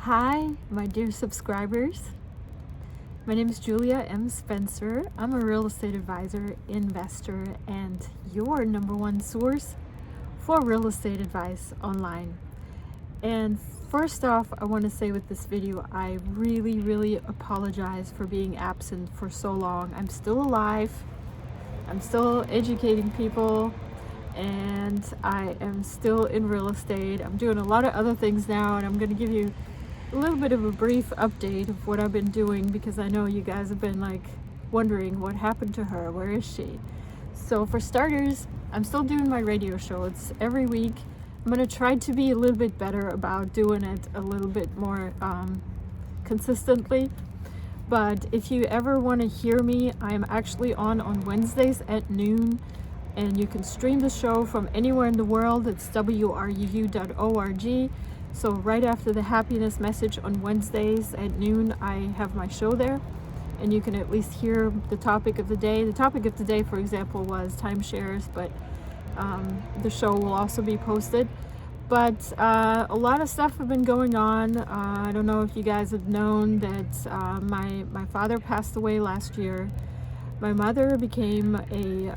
Hi, my dear subscribers. My name is Julia M. Spencer. I'm a real estate advisor, investor, and your number one source for real estate advice online. And first off, I want to say with this video, I really apologize for being absent for so long. I'm still alive. I'm still educating people, and I am still in real estate. I'm doing a lot of other things now, and I'm going to give you a little bit of a brief update of what I've been doing, because I know you guys have been wondering what happened to her, where is she? So for starters, I'm still doing my radio show. It's every week. I'm going to try to be a little bit better about doing it a little bit more consistently. But if you ever want to hear me, I'm actually on Wednesdays at noon, and you can stream the show from anywhere in the world. It's wruu.org. So right after the happiness message on Wednesdays at noon, I have my show there, and you can at least hear the topic of the day. The topic of the day, for example, was timeshares, but the show will also be posted. But a lot of stuff have been going on. I don't know if you guys have known that my father passed away last year. My mother became a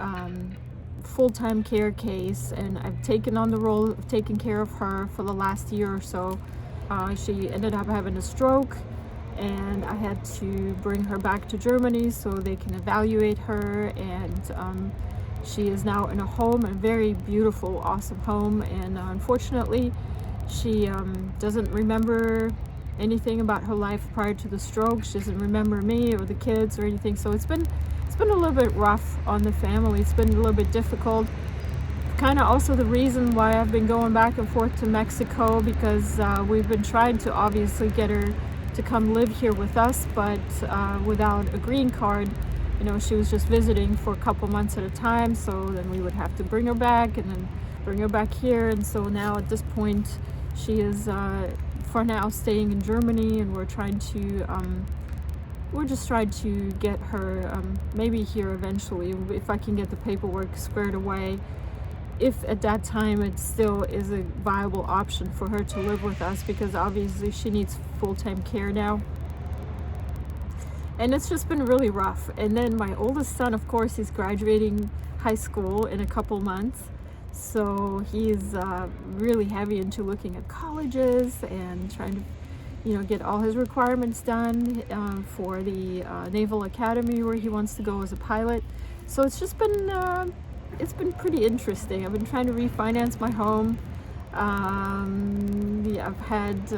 full-time care case, and I've taken on the role of taking care of her for the last year or so. She ended up having a stroke, and I had to bring her back to Germany so they can evaluate her, and she is now in a home, a very beautiful, awesome home, and unfortunately she doesn't remember anything about her life prior to the stroke. She doesn't remember me or the kids or anything, so it's been a little bit rough on the family. It's been a little bit difficult. Kind of also the reason why I've been going back and forth to Mexico, because we've been trying to obviously get her to come live here with us, but without a green card. You know, she was just visiting for a couple months at a time, so then we would have to bring her back and then bring her back here. And so now at this point, she is for now staying in Germany, and we're just trying to get her maybe here eventually, if I can get the paperwork squared away, if at that time it still is a viable option for her to live with us, because obviously she needs full-time care now. And it's just been really rough. And then my oldest son, of course, he's graduating high school in a couple months, so he's really heavy into looking at colleges and trying to get all his requirements done for the Naval Academy, where he wants to go as a pilot. So it's just been it's been pretty interesting. I've been trying to refinance my home. I've had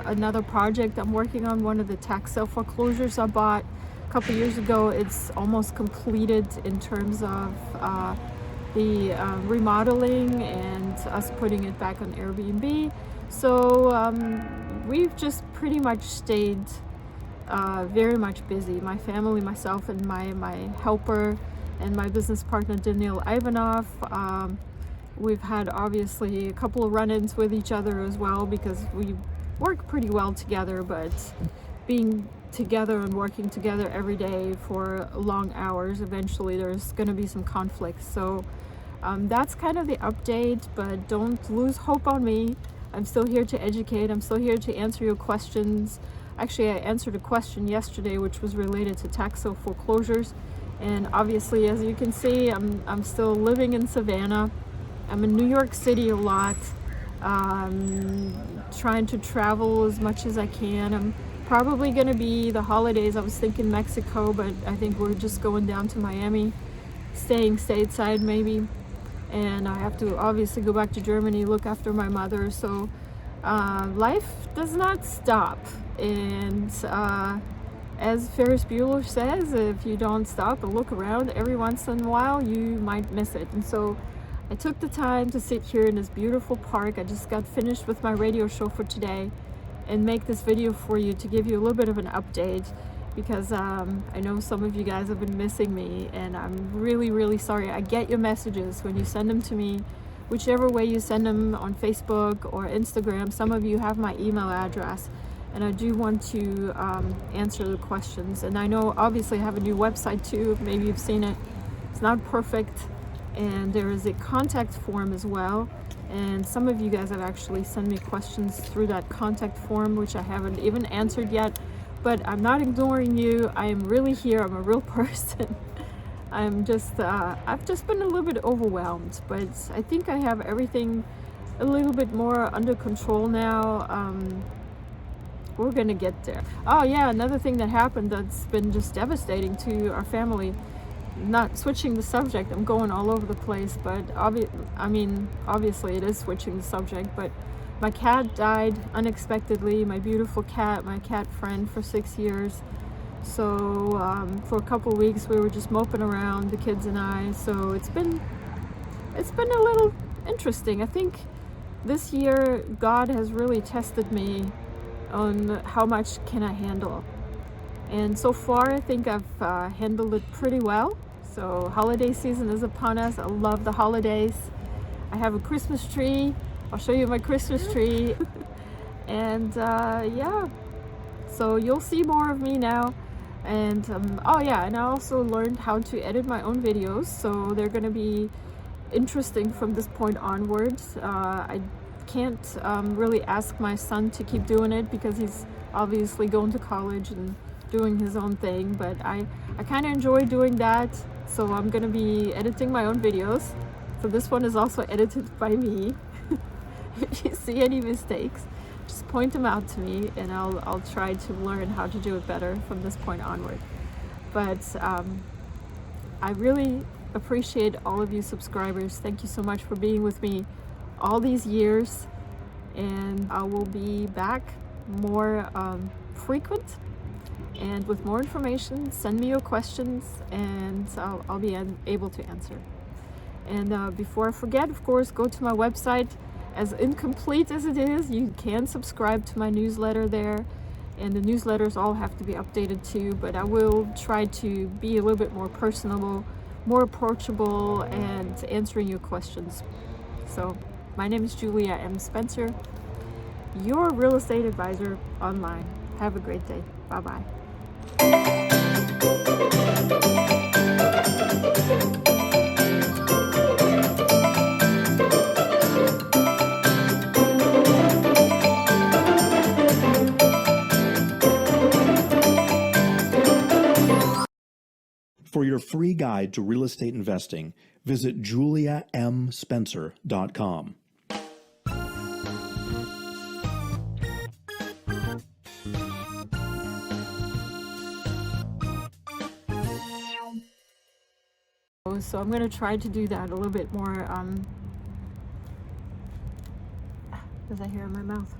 another project I'm working on, one of the tax sale foreclosures I bought a couple years ago. It's almost completed in terms of the remodeling and us putting it back on Airbnb. So we've just pretty much stayed very much busy. My family, myself, and my helper and my business partner Daniil Ivanov. We've had obviously a couple of run-ins with each other as well, because we work pretty well together, but being together and working together every day for long hours, eventually there's going to be some conflicts. So that's kind of the update, but don't lose hope on me. I'm still here to educate. I'm still here to answer your questions. Actually, I answered a question yesterday which was related to tax sale foreclosures, and obviously, as you can see, I'm still living in Savannah. I'm in New York City a lot, trying to travel as much as I can. I'm probably going to be the holidays. I was thinking Mexico, but I think we're just going down to Miami, staying stateside maybe. And I have to obviously go back to Germany, look after my mother. So life does not stop. And as Ferris Bueller says, if you don't stop and look around every once in a while, you might miss it. And so I took the time to sit here in this beautiful park. I just got finished with my radio show for today, and make this video for you to give you a little bit of an update, because I know some of you guys have been missing me, and I'm really sorry. I get your messages when you send them to me, whichever way you send them, on Facebook or Instagram. Some of you have my email address, and I do want to answer the questions. And I know obviously I have a new website too. Maybe you've seen it. It's not perfect. and there is a contact form as well. And some of you guys have actually sent me questions through that contact form, which I haven't even answered yet. But I'm not ignoring you. I am really here. I'm a real person. I've just been a little bit overwhelmed, but I think I have everything a little bit more under control now. We're gonna get there. Oh yeah, another thing that happened that's been just devastating to our family. Not switching the subject, I'm going all over the place, but obviously it is switching the subject, but my cat died unexpectedly. My beautiful cat, my cat friend for 6 years. So for a couple weeks we were just moping around, the kids and I. So it's been a little interesting. I think this year God has really tested me on how much can I handle. And so far, I think I've handled it pretty well. So holiday season is upon us. I love the holidays. I have a Christmas tree. I'll show you my Christmas tree. And yeah, so you'll see more of me now. And oh yeah, and I also learned how to edit my own videos. So they're going to be interesting from this point onwards. I can't really ask my son to keep doing it because he's obviously going to college and doing his own thing, but I kind of enjoy doing that, so I'm gonna be editing my own videos. So this one is also edited by me. If you see any mistakes, just point them out to me and I'll try to learn how to do it better from this point onward. But I really appreciate all of you subscribers. Thank you so much for being with me all these years, and I will be back more frequent and with more information. Send me your questions and I'll be able to answer. And before I forget, of course, go to my website. As incomplete as it is, you can subscribe to my newsletter there, and the newsletters all have to be updated too, but I will try to be a little bit more personable, more approachable, and answering your questions. So my name is Julia M. Spencer, your real estate advisor online. Have a great day. Bye-bye. For your free guide to real estate investing, visit juliamspencer.com. So I'm going to try to do that a little bit more. There's a hair in my mouth.